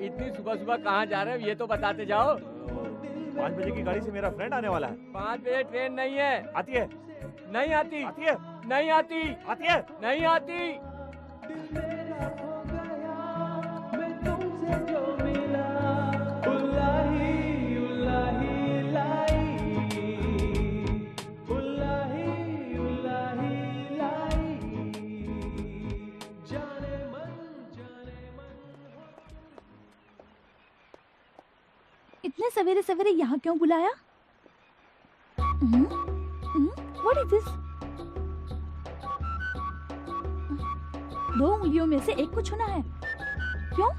इतनी सुबह सुबह कहाँ जा रहे हो ये तो बताते जाओ। 5 बजे की गाड़ी से मेरा फ्रेंड आने वाला है। 5 बजे ट्रेन नहीं है। आती है? नहीं आती। आती है? नहीं आती। आती है? नहीं आती। इतने सवेरे सवेरे यहाँ क्यों बुलाया? What is this? 2 उंगलियों में से एक को छूना है। क्यों?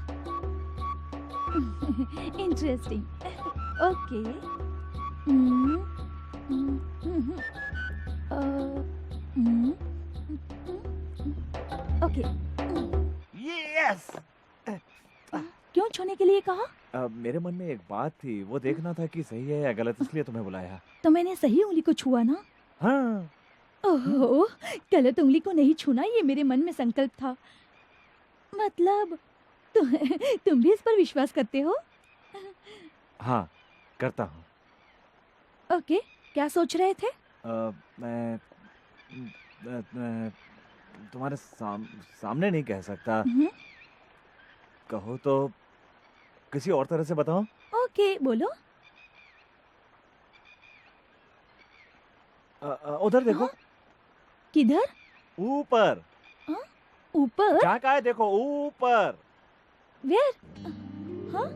इंटरेस्टिंग। ओके। ओके। यस। क्यों छूने के लिए कहा? मेरे मन में एक बात थी, वो देखना था कि सही है या गलत, इसलिए तुम्हें बुलाया। तो मैंने सही उंगली को छुआ ना? हाँ। ओहो, गलत उंगली को नहीं छूना, ये मेरे मन में संकल्प था। मतलब तुम भी इस पर विश्वास करते हो? हाँ, करता हूँ। ओके, क्या सोच रहे थे? मैं तुम्हारे सामने नहीं कह सकता। कहो तो किसी और तरह से बताओ। ओके, बोलो। उधर देखो। किधर? ऊपर। ऊपर? क्या कहा है? देखो ऊपर। वेयर? हाँ?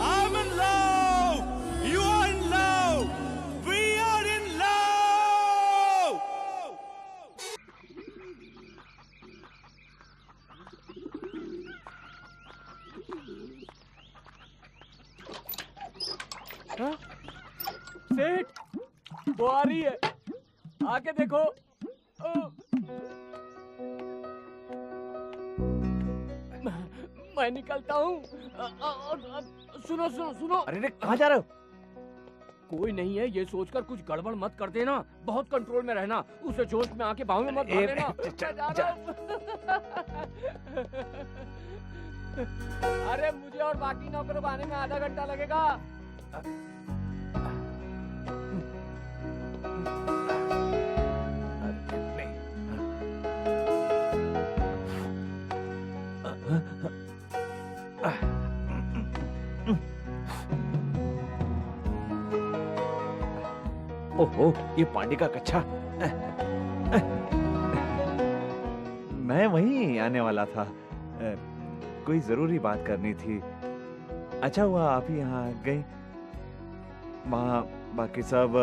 I'm in love. You are in love. We are in love. सेठ, वो आ रही है, आके देखो। मैं निकलता हूँ। सुनो सुनो सुनो। अरे कहाँ जा रहे हो? कोई नहीं है ये सोचकर कुछ गड़बड़ मत कर देना, बहुत कंट्रोल में रहना, उसे जोश में आके बाहों में मत भर लेना। मैं जा रहा हूँ। अरे मुझे और बाकी नौकरों को आने में आधा घंटा लगेगा। ओहो, ये पांडे का कच्चा। मैं वहीं आने वाला था। कोई जरूरी बात करनी थी। अच्छा हुआ आप ही यहाँ आ गई। वहाँ बाकी सब।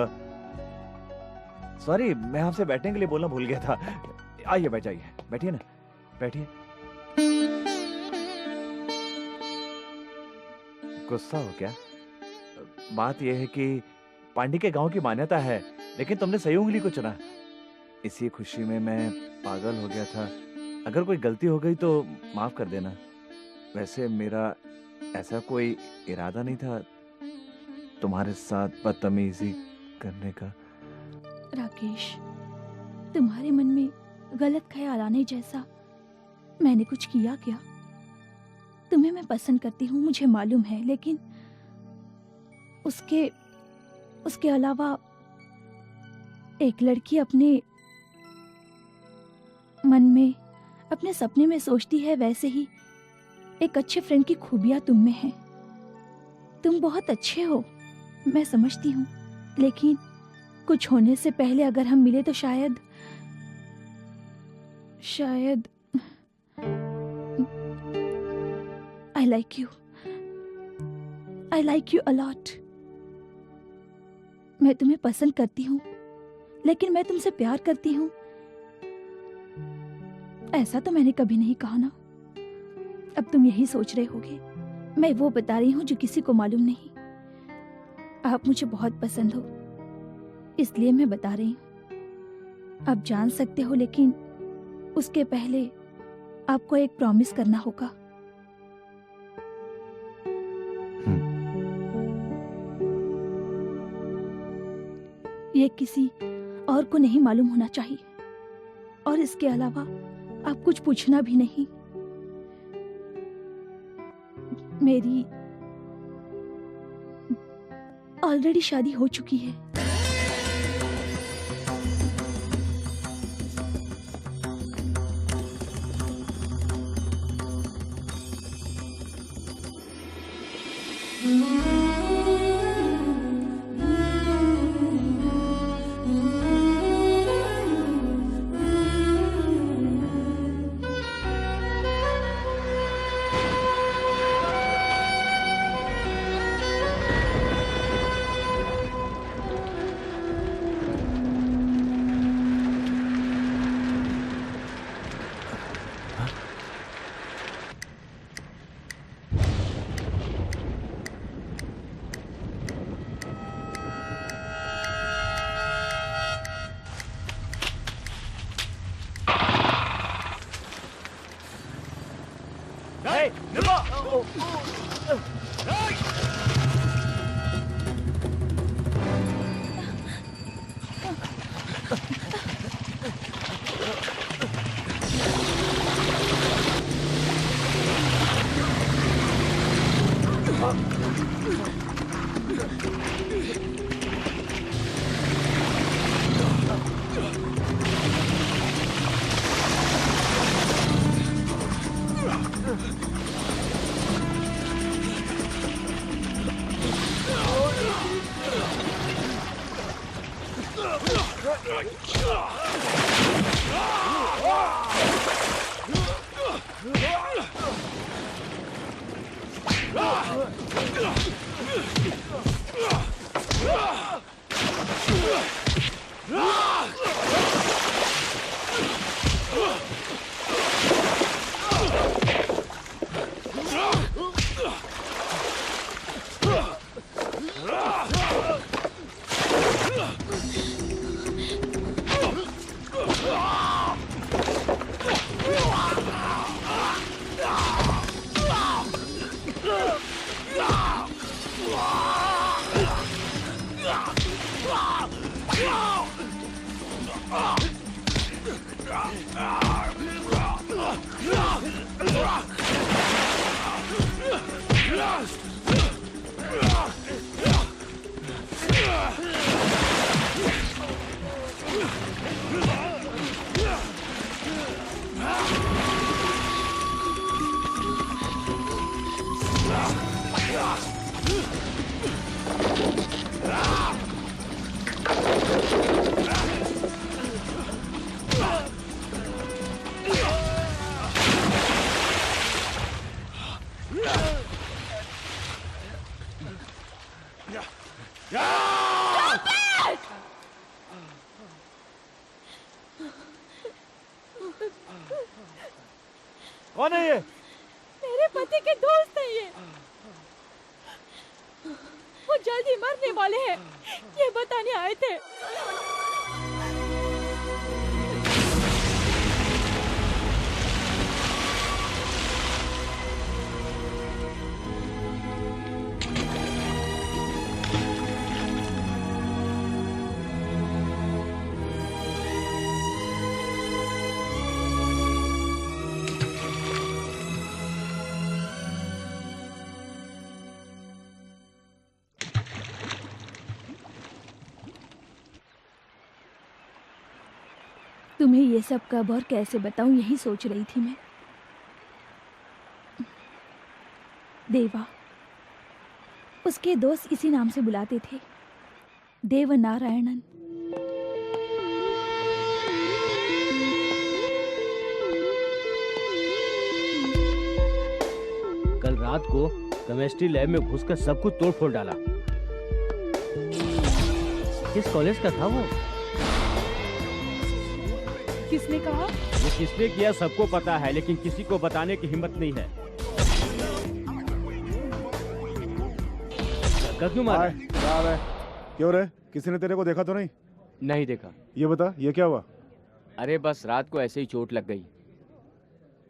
सॉरी, मैं आपसे बैठने के लिए बोलना भूल गया था। आइए बैठ जाइए, बैठिए ना, बैठिए। गुस्सा हो क्या? बात यह है कि पांडे के गांव की मान्यता है, लेकिन तुमने सही उंगली को चुना। इसी खुशी में मैं पागल हो गया था। अगर कोई गलती हो गई तो माफ कर देना। वैसे मेरा ऐसा कोई इरादा नहीं था तुम्हारे साथ बदतमीजी करने का। राकेश, तुम्हारे मन में गलत ख्याल आने जैसा मैंने कुछ किया क्या? तुम्हें मैं पसंद करती हूँ, मुझे मालूम है, लेकिन उसके अलावा एक लड़की अपने मन में, अपने सपने में सोचती है, वैसे ही एक अच्छे फ्रेंड की खूबियां तुम में हैं। तुम बहुत अच्छे हो, मैं समझती हूँ, लेकिन कुछ होने से पहले अगर हम मिले तो शायद I like you. I like you a lot. मैं तुम्हें पसंद करती हूँ, लेकिन मैं तुमसे प्यार करती हूँ, ऐसा तो मैंने कभी नहीं कहा ना। अब तुम यही सोच रहे होगे, मैं वो बता रही हूँ जो किसी को मालूम नहीं। आप मुझे बहुत पसंद हो, इसलिए मैं बता रही हूँ। आप जान सकते हो, लेकिन उसके पहले आपको एक प्रॉमिस करना होगा। ये किसी और को नहीं मालूम होना चाहिए। और इसके अलावा आप कुछ पूछना भी नहीं। मेरी ऑलरेडी शादी हो चुकी है। कौन है ये? मेरे पति के दोस्त हैं ये। वो जल्दी मरने वाले हैं, ये बताने आए थे। तुम्हें ये सब कब और कैसे बताऊं, यही सोच रही थी मैं। देवा, उसके दोस्त इसी नाम से बुलाते थे, देवनारायणन। कल रात को केमिस्ट्री लैब में घुसकर सब कुछ तोड़ फोड़ डाला। किस कॉलेज का था वो? किसने कहा? ये किसने किया सबको पता है, लेकिन किसी को बताने की हिम्मत नहीं है। क्यों मारा? क्या है? क्यों रे? किसी ने तेरे को देखा तो नहीं? नहीं देखा। ये बता, ये क्या हुआ? अरे बस रात को ऐसे ही चोट लग गई।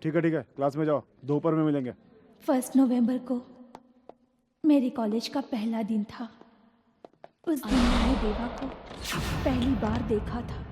ठीक है, क्लास में जाओ, दोपहर में मिलेंगे। 1 नवंबर को मेरे कॉलेज का पहला दिन था। उस दिन मैंने देवा को पहली बार देखा था